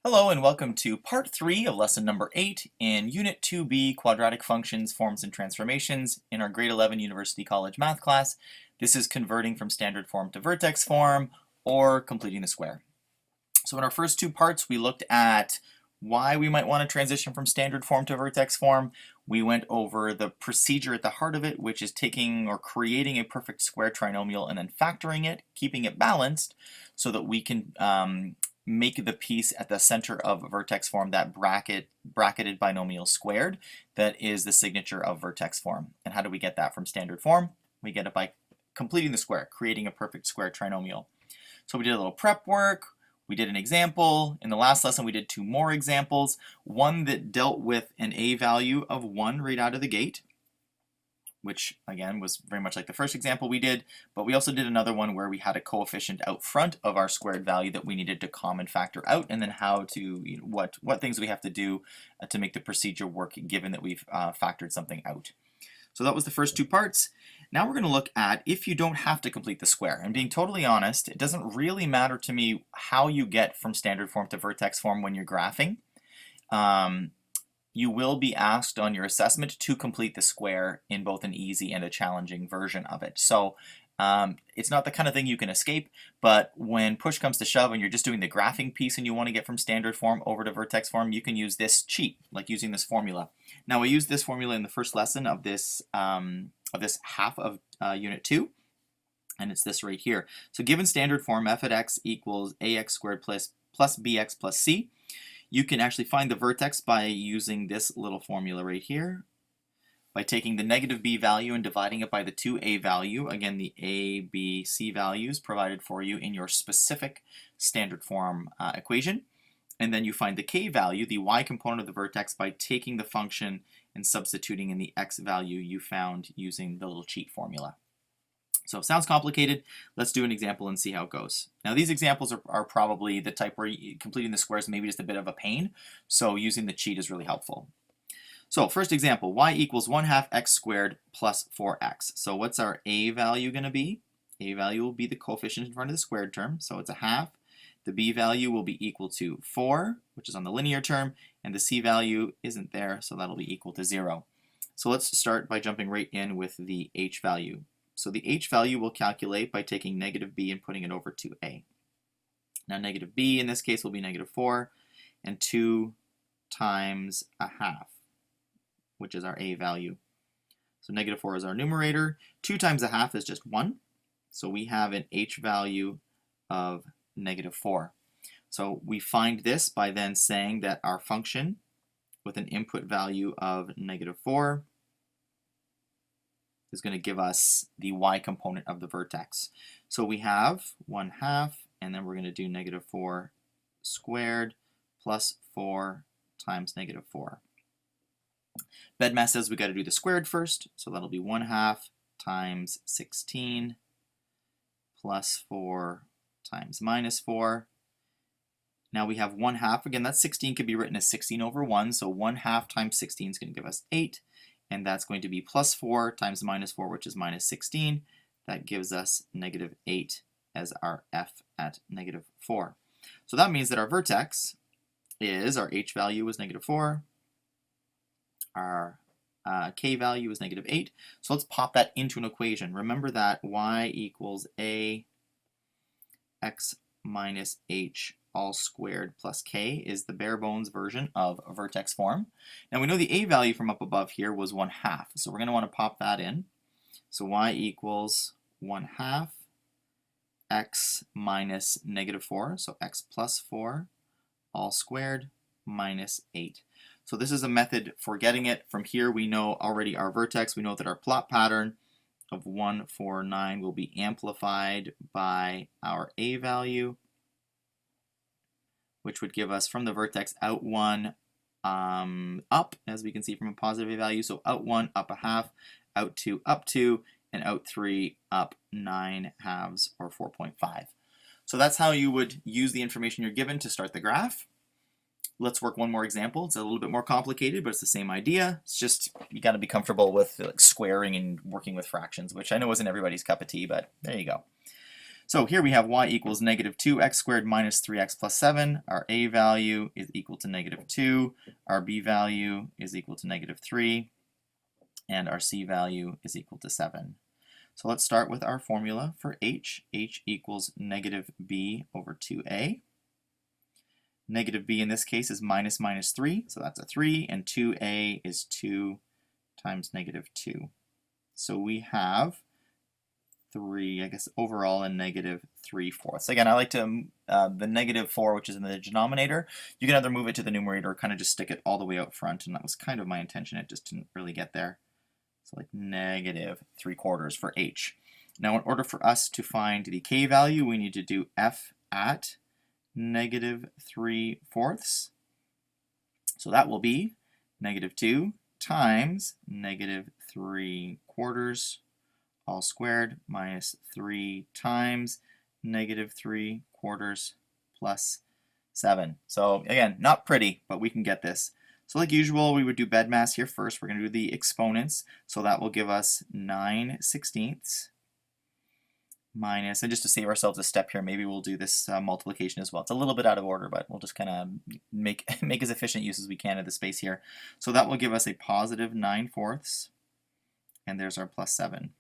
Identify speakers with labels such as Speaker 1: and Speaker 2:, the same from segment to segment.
Speaker 1: Hello and welcome to part 3 of lesson number 8 in Unit 2B Quadratic Functions, Forms and Transformations in our grade 11 University College math class. This is converting from standard form to vertex form or completing the square. So in our first two parts we looked at why we might want to transition from standard form to vertex form. We went over the procedure at the heart of it, which is taking or creating a perfect square trinomial and then factoring it, keeping it balanced so that we can make the piece at the center of vertex form that bracketed binomial squared that is the signature of vertex form. And how do we get that from standard form? We get it by completing the square, creating a perfect square trinomial. So we did a little prep work, we did an example. In the last lesson we did two more examples, one that dealt with an a value of 1 right out of the gate, which again was very much like the first example we did, but we also did another one where we had a coefficient out front of our squared value that we needed to common factor out, and then how to, what things we have to do to make the procedure work given that we've factored something out. So that was the first two parts. Now we're going to look at if you don't have to complete the square. And being totally honest, it doesn't really matter to me how you get from standard form to vertex form when you're graphing. You will be asked on your assessment to complete the square in both an easy and a challenging version of it. So it's not the kind of thing you can escape, but when push comes to shove and you're just doing the graphing piece and you want to get from standard form over to vertex form, you can use this cheat, like using this formula. Now I used this formula in the first lesson of this half of Unit 2, and it's this right here. So given standard form, f at x equals ax squared plus bx plus c, you can actually find the vertex by using this little formula right here, by taking the negative b value and dividing it by the 2a value, again the a, b, c values provided for you in your specific standard form equation, and then you find the k value, the y component of the vertex, by taking the function and substituting in the x value you found using the little cheat formula. So it sounds complicated. Let's do an example and see how it goes. Now these examples are probably the type where completing the squares may be just a bit of a pain, so using the cheat is really helpful. So first example, y equals 1/2 x squared plus 4x. So what's our a value going to be? A value will be the coefficient in front of the squared term, so it's a half. The b value will be equal to 4, which is on the linear term, and the c value isn't there, so that'll be equal to 0. So let's start by jumping right in with the h value. So the h value we'll calculate by taking negative b and putting it over to a. Now negative b in this case will be negative 4, and 2 times a half, which is our a value. So negative 4 is our numerator. 2 times a half is just 1. So we have an h value of negative 4. So we find this by then saying that our function with an input value of negative 4 is going to give us the y component of the vertex. So we have 1/2, and then we're going to do negative 4 squared plus 4 times negative 4. BEDMAS says we got to do the squared first, so that'll be 1/2 times 16 plus 4 times minus 4. Now we have 1/2. Again, that 16 could be written as 16 over 1, so 1/2 times 16 is going to give us 8. And that's going to be plus 4 times minus 4, which is minus 16. That gives us negative 8 as our f at negative 4. So that means that our vertex is, our h value is negative 4, our k value is negative 8. So let's pop that into an equation. Remember that y equals a x minus h all squared plus k is the bare bones version of a vertex form. Now we know the a value from up above here was 1/2, so we're going to want to pop that in. So y equals 1/2 x minus negative 4, so x plus 4 all squared minus 8. So this is a method for getting it. From here we know already our vertex. We know that our plot pattern of 1, 4, 9 will be amplified by our a value, which would give us from the vertex out 1, up, as we can see from a positive a value. So out 1, up 1/2, out 2, up 2, and out 3, up 9/2, or 4.5. So that's how you would use the information you're given to start the graph. Let's work one more example. It's a little bit more complicated, but it's the same idea. It's just you got to be comfortable with like, squaring and working with fractions, which I know isn't everybody's cup of tea, but there you go. So here we have y equals negative 2x squared minus 3x plus 7. Our a value is equal to negative 2. Our b value is equal to negative 3. And our c value is equal to 7. So let's start with our formula for h. H equals negative b over 2a. Negative b in this case is minus minus 3, so that's a 3, and 2a is 2 times negative 2. So we have 3, I guess overall a negative 3/4. Again, I like to, the negative 4, which is in the denominator, you can either move it to the numerator or kind of just stick it all the way out front, and that was kind of my intention, it just didn't really get there. So like negative 3/4 for h. Now in order for us to find the k value, we need to do f at negative 3/4. So that will be negative 2 times negative 3/4 all squared minus 3 times negative 3/4 plus 7. So again, not pretty, but we can get this. So like usual, we would do BEDMAS here first. We're going to do the exponents. So that will give us 9/16 minus, and just to save ourselves a step here, maybe we'll do this multiplication as well. It's a little bit out of order, but we'll just kind of make as efficient use as we can of the space here. So that will give us a positive 9/4, and there's our plus 7.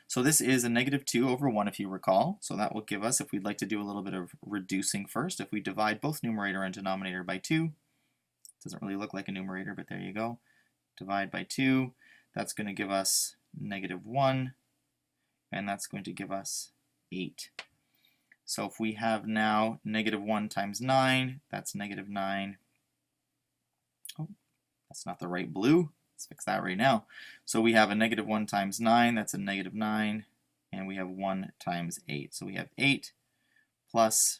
Speaker 1: So this is a negative 2 over 1, if you recall. So that will give us, if we'd like to do a little bit of reducing first, if we divide both numerator and denominator by 2, doesn't really look like a numerator, but there you go. Divide by 2, that's going to give us negative 1, and that's going to give us 8. So if we have now negative 1 times 9, that's negative 9. Oh, that's not the right blue. Let's fix that right now. So we have a negative 1 times 9, that's a negative 9, and we have 1 times 8. So we have 8 plus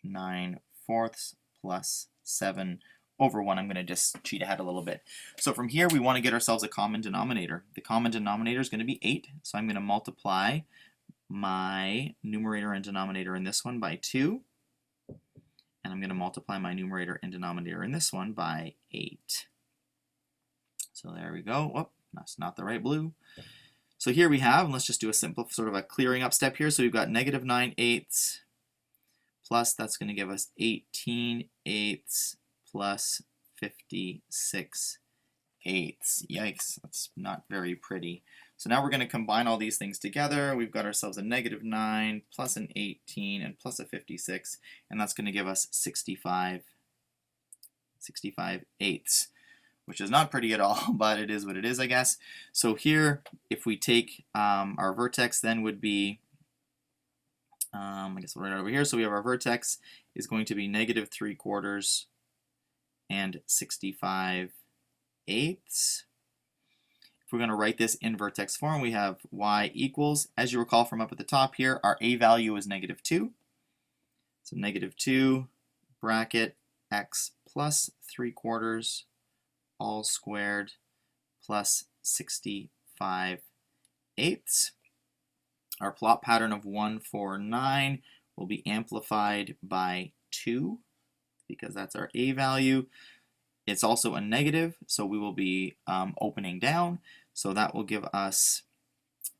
Speaker 1: 9/4 plus 7 over 1. I'm going to just cheat ahead a little bit. So from here, we want to get ourselves a common denominator. The common denominator is going to be 8. So I'm going to multiply my numerator and denominator in this one by 2. And I'm going to multiply my numerator and denominator in this one by 8. So there we go. Whoop, that's not the right blue. So here we have, and let's just do a simple sort of a clearing up step here. So we've got negative 9/8 plus, that's going to give us 18/8 plus 56/8. Yikes, that's not very pretty. So now we're going to combine all these things together. We've got ourselves a negative 9 plus an 18 and plus a 56, and that's going to give us 65/8, which is not pretty at all, but it is what it is, I guess. So here, if we take our vertex, then would be, I guess we'll write it over here. So we have our vertex is going to be negative 3/4 and 65/8. If we're going to write this in vertex form, we have y equals, as you recall from up at the top here, our a value is negative 2. So negative 2 bracket x plus 3/4 all squared plus 65/8. Our plot pattern of 1, 4, 9 will be amplified by 2 because that's our a value. It's also a negative, so we will be opening down. So that will give us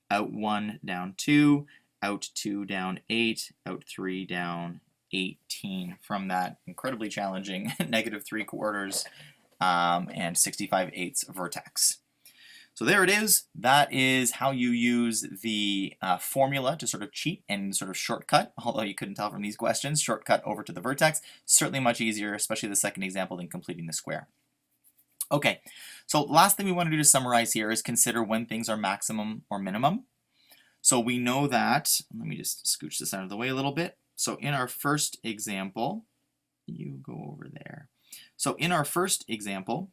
Speaker 1: out 1 down 2, out 2 down 8, out 3 down 18 from that incredibly challenging negative 3/4 and 65/8 vertex. So there it is. That is how you use the formula to sort of cheat and sort of shortcut, although you couldn't tell from these questions, shortcut over to the vertex. Certainly much easier, especially the second example, than completing the square. Okay, so last thing we want to do to summarize here is consider when things are maximum or minimum. So we know that, let me just scooch this out of the way a little bit. So in our first example, you go over there. So in our first example,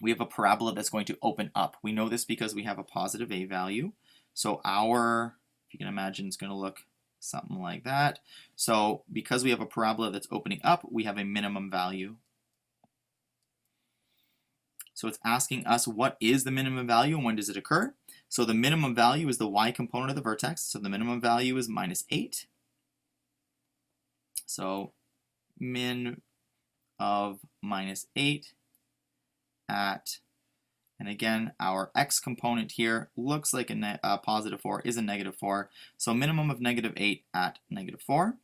Speaker 1: we have a parabola that's going to open up. We know this because we have a positive a value. So our, if you can imagine, it's going to look something like that. So because we have a parabola that's opening up, we have a minimum value. So it's asking us what is the minimum value and when does it occur. So the minimum value is the y component of the vertex. So the minimum value is -8. So min of -8 at, And again, our x component here looks like a positive 4 is a negative 4. So minimum of negative 8 at negative 4.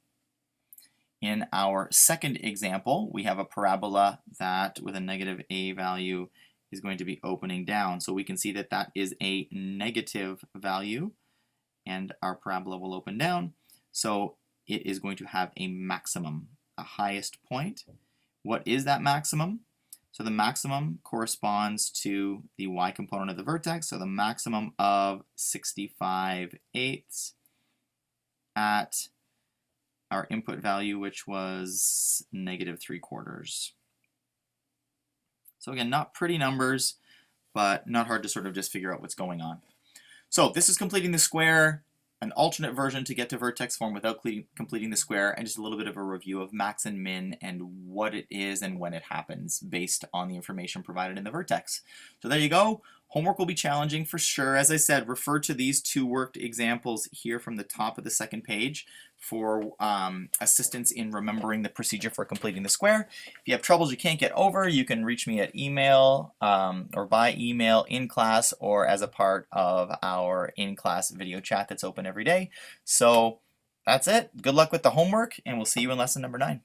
Speaker 1: In our second example, we have a parabola that with a negative a value is going to be opening down. So we can see that that is a negative value, and our parabola will open down. So it is going to have a maximum, a highest point. What is that maximum? So the maximum corresponds to the y component of the vertex, so the maximum of 65/8 at our input value, which was -3/4. So again, not pretty numbers, but not hard to sort of just figure out what's going on. So this is completing the square, an alternate version to get to vertex form without completing the square, and just a little bit of a review of max and min and what it is and when it happens based on the information provided in the vertex. So there you go. Homework will be challenging for sure. As I said, refer to these two worked examples here from the top of the second page for assistance in remembering the procedure for completing the square. If you have troubles you can't get over, you can reach me at email or by email in class or as a part of our in-class video chat that's open every day. So that's it. Good luck with the homework, and we'll see you in lesson number 9.